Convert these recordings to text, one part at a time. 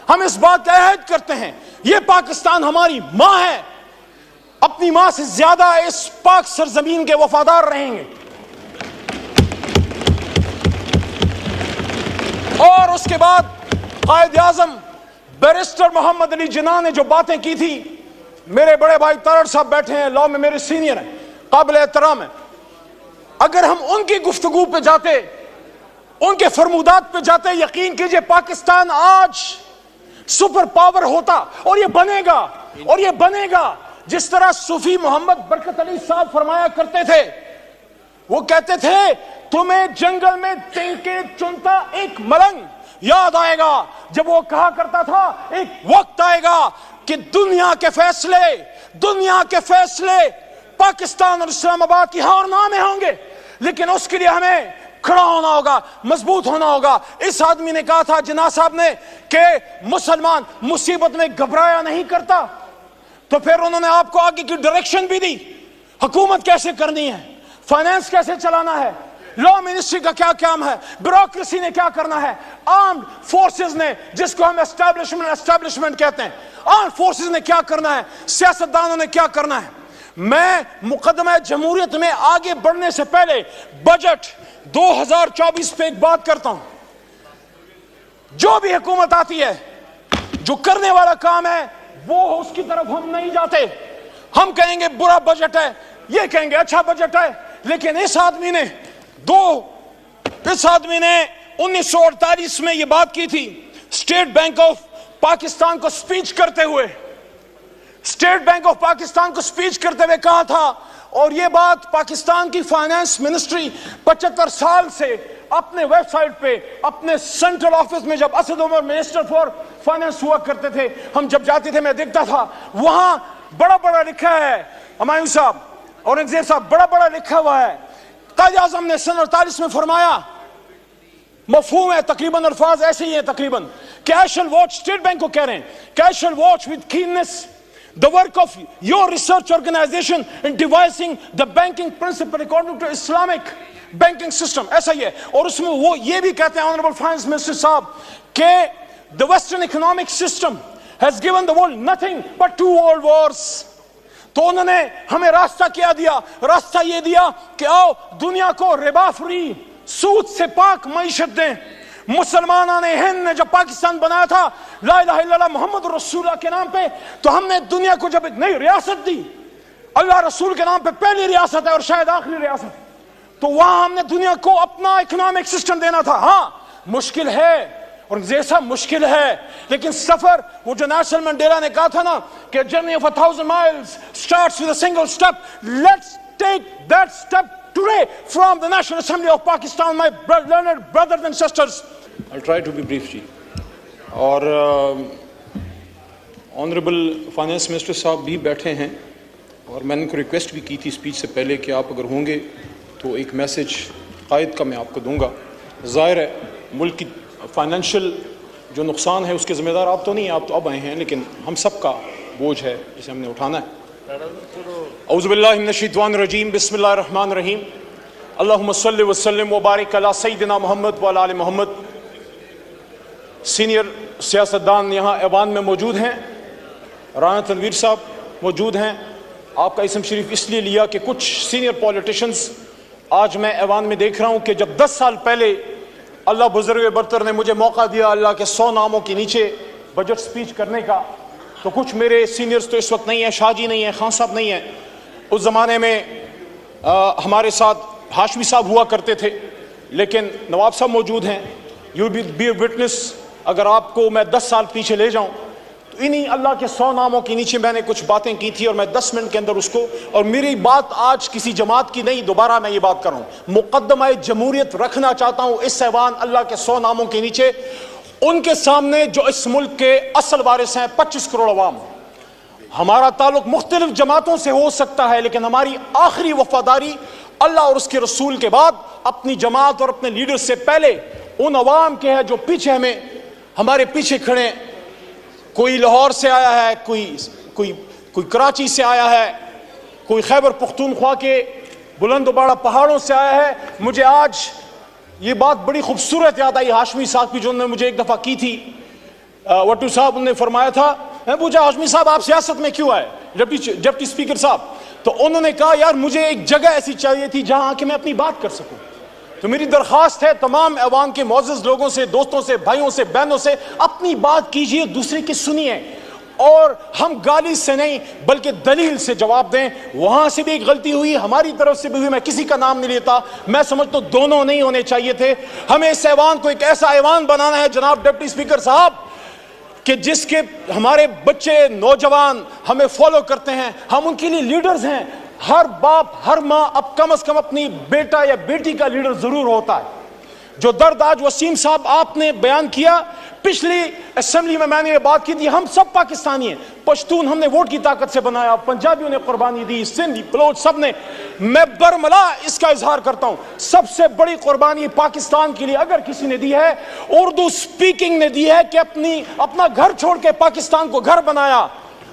ہم اس بات کا عہد کرتے ہیں یہ پاکستان ہماری ماں ہے، اپنی ماں سے زیادہ اس پاک سرزمین کے وفادار رہیں گے۔ اور اس کے بعد قائد اعظم بیرسٹر محمد علی جناح نے جو باتیں کی تھی، میرے بڑے بھائی تارڑ صاحب بیٹھے ہیں، لاء میں میرے سینئر ہیں، قابل احترام ہیں، اگر ہم ان کی گفتگو پہ جاتے، ان کے فرمودات پہ جاتے، یقین کیجئے پاکستان آج سپر پاور ہوتا، اور یہ بنے گا، اور یہ بنے گا جس طرح صوفی محمد برکت علی صاحب فرمایا کرتے تھے۔ وہ کہتے تھے تمہیں جنگل میں تینکے چنتا ایک ملنگ یاد آئے گا، جب وہ کہا کرتا تھا ایک وقت آئے گا کہ دنیا کے فیصلے پاکستان اور اسلام آباد کی ہاں اور نہ میں ہوں گے، لیکن اس کے لیے ہمیں کھڑا ہونا ہوگا، مضبوط ہونا ہوگا۔ اس آدمی نے کہا تھا جناح صاحب نے کہ مسلمان مصیبت میں گھبرایا نہیں کرتا، تو پھر انہوں نے آپ کو آگے کی ڈائریکشن بھی دی، حکومت کیسے کرنی ہے، فائنانس کیسے چلانا ہے، لا منسٹری کا کیا کام ہے، بیوروکریسی نے کیا کرنا ہے، آرمڈ فورسز نے، جس کو ہم اسٹیبلشمنٹ کہتے ہیں، آرمڈ فورسز نے کیا کرنا ہے، سیاستدانوں نے کیا کرنا ہے۔ میں مقدمہ جمہوریت میں آگے بڑھنے سے پہلے بجٹ 2024 پہ ایک بات کرتا ہوں، جو بھی حکومت آتی ہے، جو کرنے والا کام ہے وہ اس کی طرف ہم نہیں جاتے، ہم کہیں گے برا بجٹ ہے، یہ کہیں گے اچھا بجٹ ہے، لیکن اس آدمی نے 1948 میں یہ بات کی تھی، اسٹیٹ بینک آف پاکستان کو سپیچ کرتے ہوئے، کہا تھا، اور یہ بات پاکستان کی فائنانس منسٹری 75 سال سے اپنے ویب سائٹ پہ، اپنے سینٹرل آفس میں، جب Asad Umar minister for finance ہوا کرتے تھے، ہم جب جاتے تھے میں دیکھتا تھا وہاں بڑا بڑا لکھا ہے، ہمایوں صاحب، اورنگزیب صاحب، بڑا بڑا لکھا ہوا ہے، قائد اعظم نے سن 48 میں فرمایا، مفہوم ہے تقریباً، الفاظ ایسے ہی ہیں تقریباً، کہ I shall watch، state bank کو کہہ رہے ہیں کہ I shall watch with keenness the work of your research organization in devising the banking principle according to Islamic banking system، ایسا ہی ہے، اور اس میں وہ یہ بھی کہتے ہیں Honorable Finance Minister صاحب کہ the Western economic system has given the world nothing but 2 world wars۔ تو انہوں نے ہمیں راستہ کیا دیا، راستہ یہ دیا کہ آؤ دنیا کو ربا فری، سود سے پاک معیشت دیں۔ مسلمانوں نے ہند نے جب پاکستان بنایا تھا لا الہ الا اللہ محمد رسول اللہ کے نام پہ، تو ہم نے دنیا کو جب ایک نئی ریاست دی، اللہ رسول کے نام پہ پہلی ریاست ہے اور شاید آخری ریاست، تو وہاں ہم نے دنیا کو اپنا اکنامک سسٹم دینا تھا۔ ہاں مشکل ہے، اور جیسا مشکل ہے، لیکن سفر، وہ جو نیلسن منڈیلا نے کہا تھا نا کہ journey of 1000 miles starts with a single step، let's take that step today from the National Assembly of Pakistan, my learned brothers and sisters۔ I'll try to be brief جی، اور honourable finance minister صاحب بھی بیٹھے ہیں، اور میں نے ان کو request بھی کی تھی اسپیچ سے پہلے کہ آپ اگر ہوں گے تو ایک میسج قائد کا میں آپ کو دوں گا۔ ظاہر ہے ملک کی فائنینشیل جو نقصان ہے اس کے ذمہ دار آپ تو نہیں ہیں، آپ تو اب آئے ہیں، لیکن ہم سب کا بوجھ ہے جسے ہم نے اٹھانا ہے۔ اعوذ باللہ من الشیطان الرجیم، بسم اللہ الرحمن الرحیم، اللہم صلی وسلم وبارک علی سیدنا محمد وعلی آل محمد۔ سینئر سیاستدان یہاں ایوان میں موجود ہیں، رانا تنویر صاحب موجود ہیں، آپ کا اسم شریف اس لیے لیا کہ کچھ سینئر پولیٹیشنز آج میں ایوان میں دیکھ رہا ہوں کہ جب 10 سال پہلے اللہ بزرگ برتر نے مجھے موقع دیا اللہ کے 100 ناموں کے نیچے بجٹ سپیچ کرنے کا، تو کچھ میرے سینئرز تو اس وقت نہیں ہیں، شاہ جی نہیں ہیں، خان صاحب نہیں ہیں، اس زمانے میں ہمارے ساتھ ہاشمی صاحب ہوا کرتے تھے، لیکن نواب صاحب موجود ہیں، یو بی اے وٹنس۔ اگر آپ کو میں 10 سال پیچھے لے جاؤں تو انہی اللہ کے 100 ناموں کے نیچے میں نے کچھ باتیں کی تھی، اور میں 10 منٹ کے اندر اس کو، اور میری بات آج کسی جماعت کی نہیں، دوبارہ میں یہ بات کر رہا ہوں، مقدمہ جمہوریت رکھنا چاہتا ہوں اس ایوان اللہ کے 100 ناموں کے نیچے، ان کے سامنے جو اس ملک کے اصل وارث ہیں 25 کروڑ عوام۔ ہمارا تعلق مختلف جماعتوں سے ہو سکتا ہے، لیکن ہماری آخری وفاداری اللہ اور اس کے رسول کے بعد اپنی جماعت اور اپنے لیڈر سے پہلے ان عوام کے ہے جو پیچھے ہمارے پیچھے کھڑے، کوئی لاہور سے آیا ہے، کوئی کراچی سے آیا ہے، کوئی خیبر پختونخوا کے بلند و بالا پہاڑوں سے آیا ہے۔ مجھے آج یہ بات بڑی خوبصورت یاد آئی ہاشمی صاحب کی جو انہوں نے مجھے ایک دفعہ کی تھی وٹو صاحب نے فرمایا تھا, میں پوچھا ہاشمی صاحب آپ سیاست میں کیوں آئے, ڈپٹی اسپیکر صاحب, تو انہوں نے کہا یار مجھے ایک جگہ ایسی چاہیے تھی جہاں کہ میں اپنی بات کر سکوں. تو میری درخواست ہے تمام ایوان کے معزز لوگوں سے, دوستوں سے, بھائیوں سے, بہنوں سے, اپنی بات کیجئے, دوسرے کی سنیے, اور ہم گالی سے نہیں بلکہ دلیل سے جواب دیں. وہاں سے بھی ایک غلطی ہوئی, ہماری طرف سے بھی ہوئی, میں کسی کا نام نہیں لیتا, میں سمجھتا ہوں دونوں نہیں ہونے چاہیے تھے. ہمیں اس ایوان کو ایک ایسا ایوان بنانا ہے جناب ڈپٹی اسپیکر صاحب کہ جس کے ہمارے بچے نوجوان ہمیں فالو کرتے ہیں, ہم ان کے لیے لیڈرز ہیں. ہر باپ ہر ماں اب کم از کم اپنی بیٹا یا بیٹی کا لیڈر ضرور ہوتا ہے. جو درد آج وسیم صاحب آپ نے بیان کیا, پچھلی اسمبلی میں نے یہ بات کی تھی, ہم سب پاکستانی ہیں, پشتون ہم نے ووٹ کی طاقت سے بنایا, پنجابیوں نے قربانی دی, سندھی بلوچ سب نے. میں برملا اس کا اظہار کرتا ہوں, سب سے بڑی قربانی پاکستان کے لیے اگر کسی نے دی ہے, اردو سپیکنگ نے دی ہے, کہ اپنا گھر چھوڑ کے پاکستان کو گھر بنایا.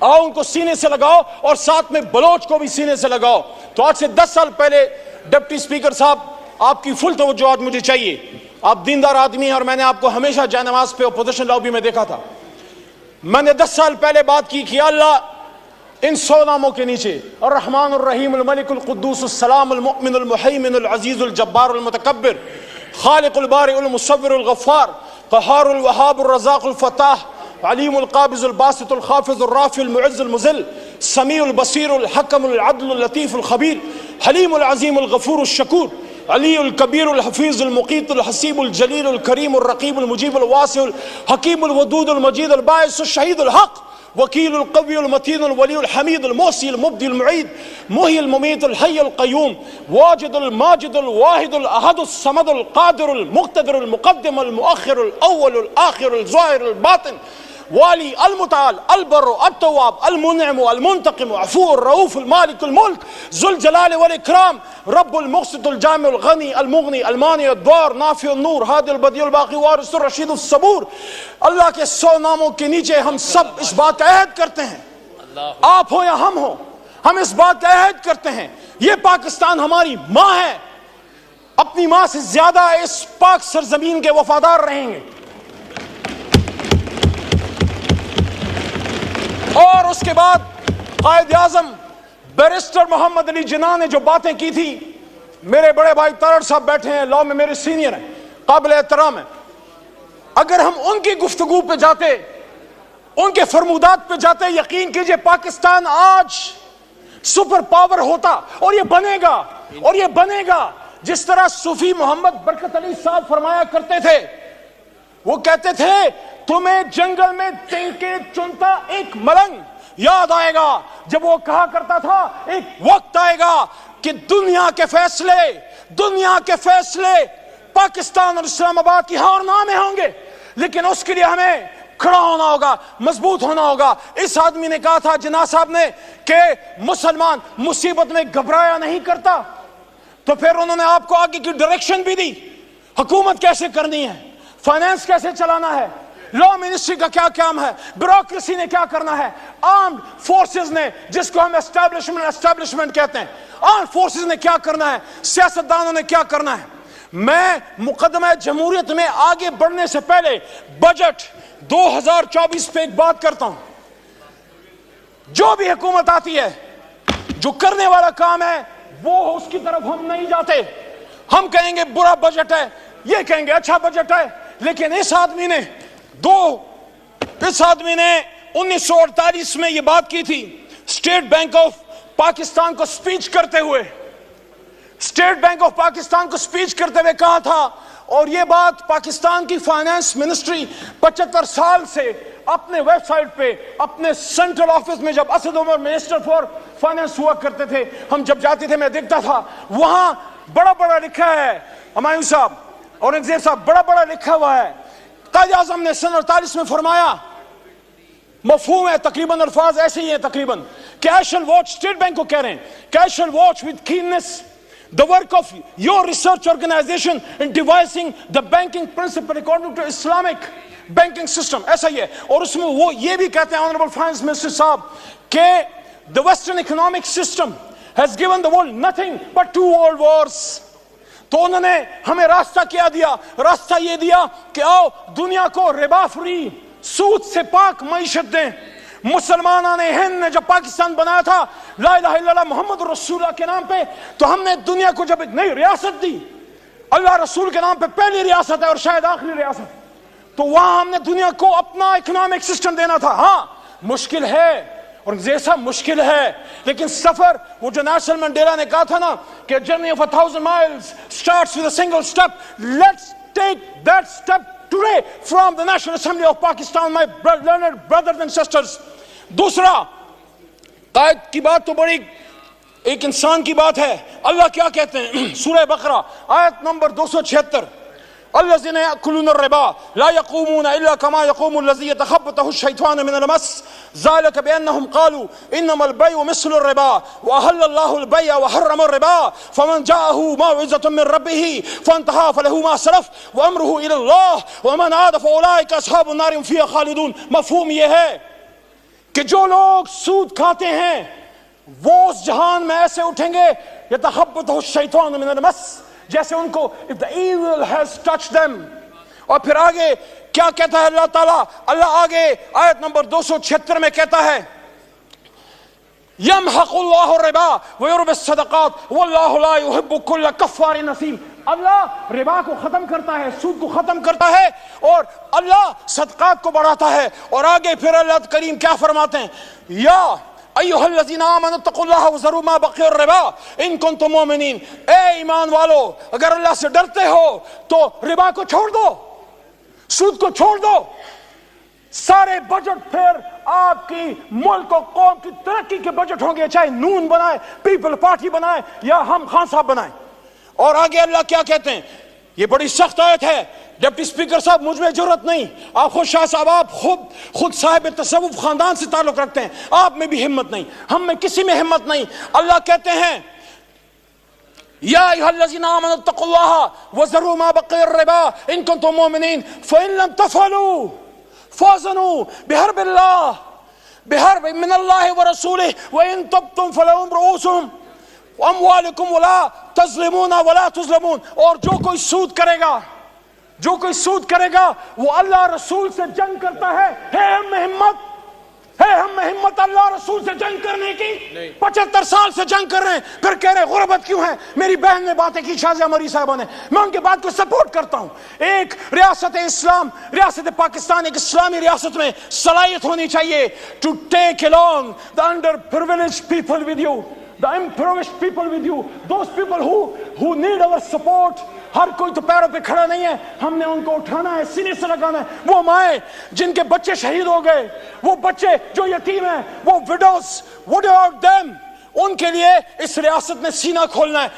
آؤ ان کو سینے سے لگاؤ اور ساتھ میں بلوچ کو بھی سینے سے لگاؤ. تو آج سے 10 سال پہلے ڈپٹی اسپیکر صاحب آپ کی فل توجہ آج مجھے چاہیے. آپ دیندار آدمی ہیں اور میں نے آپ کو ہمیشہ جائے نماز پہ اپوزیشن لابی میں دیکھا تھا. میں نے 10 سال پہلے بات کی کہ اللہ ان 100 ناموں کے نیچے الرحمن الرحیم الملک القدوس السلام المؤمن المحیمن العزیز الجبار المتکبر خالق البارئ المصور الغفار قہار الوہاب الرزاق الفتاح علیم القابض الباسط الخافض الرافع المعز المذل سمیع البصیر الحکم العدل اللطیف الخبیر حلیم العظیم الغفور الشکور علی الکبیر الحفیظ المقیت الحسیب الجلیل الکریم الرقیب المجیب الواسع الحکیم الودود المجید الباعث الشہید الحق وکیل القوی المتین الولی الحمید المحصی المبدی المعید محی الممیت الحی القیوم واجد الماجد الواحد الاحد الصمد القادر المقتدر المقدم المؤخر الاول الاخر الظاہر الباطن والی المتعال البر التواب المنعم المنتقم عفو الرؤوف المالک الملک ذو الجلال والاکرام رب المقسط الجامع الغنی المغنی المانع الدوار نافع النور ہادی البدیع الباقی وارث الرشید الصبور. اللہ کے 100 ناموں کے نیچے ہم سب اس بات کا عہد کرتے ہیں, آپ ہو یا ہم ہو, ہم اس بات کا عہد کرتے ہیں یہ پاکستان ہماری ماں ہے, اپنی ماں سے زیادہ اس پاک سرزمین کے وفادار رہیں گے. اور اس کے بعد قائد اعظم بیرسٹر محمد علی جناح نے جو باتیں کی تھی, میرے بڑے بھائی تارڑ صاحب بیٹھے ہیں, لاء میں میرے سینئر ہیں, قابل احترام ہیں. اگر ہم ان کی گفتگو پہ جاتے, ان کے فرمودات پہ جاتے, یقین کیجئے پاکستان آج سپر پاور ہوتا. اور یہ بنے گا, اور یہ بنے گا جس طرح صوفی محمد برکت علی صاحب فرمایا کرتے تھے. وہ کہتے تھے تمہیں جنگل میں تینکے چنتا ایک ملنگ یاد آئے گا, جب وہ کہا کرتا تھا ایک وقت آئے گا کہ دنیا کے فیصلے پاکستان اور اسلام آباد کی ہاں اور نہ میں ہوں گے, لیکن اس کے لیے ہمیں کھڑا ہونا ہوگا, مضبوط ہونا ہوگا. اس آدمی نے کہا تھا جناح صاحب نے کہ مسلمان مصیبت میں گھبرایا نہیں کرتا. تو پھر انہوں نے آپ کو آگے کی ڈائریکشن بھی دی, حکومت کیسے کرنی ہے, فائنانس کیسے چلانا ہے, لا منسٹری کا کیا کام ہے, بیوروکریسی نے کیا کرنا ہے, آرمڈ فورسز نے جس کو ہم اسٹیبلشمنٹ کہتے ہیں, آرمڈ فورسز نے کیا کرنا ہے, سیاستدانوں نے کیا کرنا ہے. میں مقدمہ جمہوریت میں آگے بڑھنے سے پہلے بجٹ 2024 پہ ایک بات کرتا ہوں. جو بھی حکومت آتی ہے, جو کرنے والا کام ہے وہ اس کی طرف ہم نہیں جاتے. ہم کہیں گے برا بجٹ ہے, یہ کہیں گے اچھا بجٹ ہے. لیکن اس آدمی نے 1948 میں یہ بات کی تھی, اسٹیٹ بینک آف پاکستان کو سپیچ کرتے ہوئے کہا تھا. اور یہ بات پاکستان کی فائنانس منسٹری 75 سال سے اپنے ویب سائٹ پہ, اپنے سینٹرل آفس میں, جب Asad Umar minister for finance ہوا کرتے تھے, ہم جب جاتے تھے میں دیکھتا تھا وہاں بڑا لکھا ہے, ہمایوں صاحب اورنگزیب صاحب بڑا لکھا ہوا ہے. قائد اعظم نے سن 48 میں فرمایا, مفہوم ہے تقریباً, الفاظ ایسے ہی ہیں تقریباً, کہ I shall watch, state bank کو کہہ رہے ہیں کہ I shall watch with keenness the work of your research organization in devising the banking principle according to Islamic banking system. ایسا ہی ہے. اور اس میں وہ یہ بھی کہتے ہیں Honorable Finance Minister صاحب کہ the Western economic system has given the world nothing but 2 world wars. تو انہوں نے ہمیں راستہ کیا دیا, راستہ یہ دیا کہ آؤ دنیا کو ربا فری, سود سے پاک معیشت دیں. مسلمانوں نے ہند نے جب پاکستان بنایا تھا لا الہ الا اللہ محمد رسول اللہ کے نام پہ, تو ہم نے دنیا کو جب ایک نئی ریاست دی, اللہ رسول کے نام پہ پہلی ریاست ہے اور شاید آخری ریاست, تو وہاں ہم نے دنیا کو اپنا اکنامک سسٹم دینا تھا. ہاں مشکل ہے اور جیسا مشکل ہے, لیکن سفر, وہ جو نیلسن منڈیلا نے کہا تھا نا کہ journey of 1000 miles starts with a single step, let's take that step today from the National Assembly of Pakistan, my learned brothers and sisters. دوسرا, قائد کی بات تو بڑی ایک انسان کی بات ہے. اللہ کیا کہتے ہیں سورہ بقرہ آیت نمبر 276, الذين يأكلون الربا لا يقومون إلا كما يقوم الذي يتخبطه الشيطان من المس ذلك بأنهم قالوا إنما البيع مثل الربا وأحل الله البيع وحرم الربا فمن جاءه موعظة من ربه فانتهى فله ما سلف وأمره إلى الله ومن عاد فأولئك أصحاب النار هم فيها خالدون. مفہوم یہ ہے کہ جو لوگ سود کھاتے ہیں وہ اس جہان میں ایسے اٹھیں گے يتخبطه الشيطان من المس, جیسے ان کو if the evil has touched them. اور پھر آگے کیا کہتا ہے اللہ تعالیٰ, اللہ آگے آیت نمبر 276 میں کہتا ہے يمحق الله الربا ويربي الصدقات والله لا يحب كل كفار نثيم. اللہ ربا کو ختم کرتا ہے, سود کو ختم کرتا ہے, اور اللہ صدقات کو بڑھاتا ہے. اور آگے پھر اللہ کریم کیا فرماتے ہیں, یا ایھا الذین آمنوا اتقوا اللہ وذروا ما بقی الربا ان کنتم مؤمنین. اے ایمان والو, اگر اللہ سے ڈرتے ہو تو ربا کو چھوڑ دو, سود کو چھوڑ دو. سارے بجٹ پھر آپ کی ملک و قوم کی ترقی کے بجٹ ہوں گے, چاہے نون بنائے, پیپل پارٹی بنائے, یا ہم خان صاحب بنائیں. اور آگے اللہ کیا کہتے ہیں, یہ بڑی سخت آیت ہے. ڈپٹی اسپیکر صاحب مجھ میں جرت نہیں, آپ خود شاہ صاحب آپ خود صاحب تصوف خاندان سے تعلق رکھتے ہیں, آپ میں بھی ہمت نہیں, ہم میں کسی میں ہمت نہیں. اللہ کہتے ہیں یا ایھا الذین آمنوا اتقوا اللہ وذروا ما بقی الربا ان کنتم مؤمنین فإن لم تفعلوا فاذنوا بحرب من اللہ ورسولہ وإن تبتم فلکم رؤوس اموالکم ولا تظلمون ولا تظلمون. اور جو کوئی سود کرے گا وہ اللہ رسول سے جنگ کرتا ہے. ہم میں ہمت اللہ رسول سے جنگ کرنے کی 75 سال سے جنگ کر رہے ہیں, پھر کہہ رہے غربت کیوں ہے. میری بہن نے باتیں کی, شازیہ مری صاحبہ نے, میں ان کے بات کو سپورٹ کرتا ہوں. ایک ریاست اسلام, ریاست پاکستان ایک اسلامی ریاست میں صلاحیت ہونی چاہیے to take along the underprivileged people with you, the impoverished people with you, those people who need our support. ہر کوئی تو پیروں پہ کھڑا نہیں ہے, ہم نے ان کو اٹھانا ہے, سینے سے لگانا ہے. وہ مائیں جن کے بچے شہید ہو گئے, وہ بچے جو یتیم ہیں, وہ widows, what about them, ان کے لیے اس ریاست نے سینہ کھولنا ہے.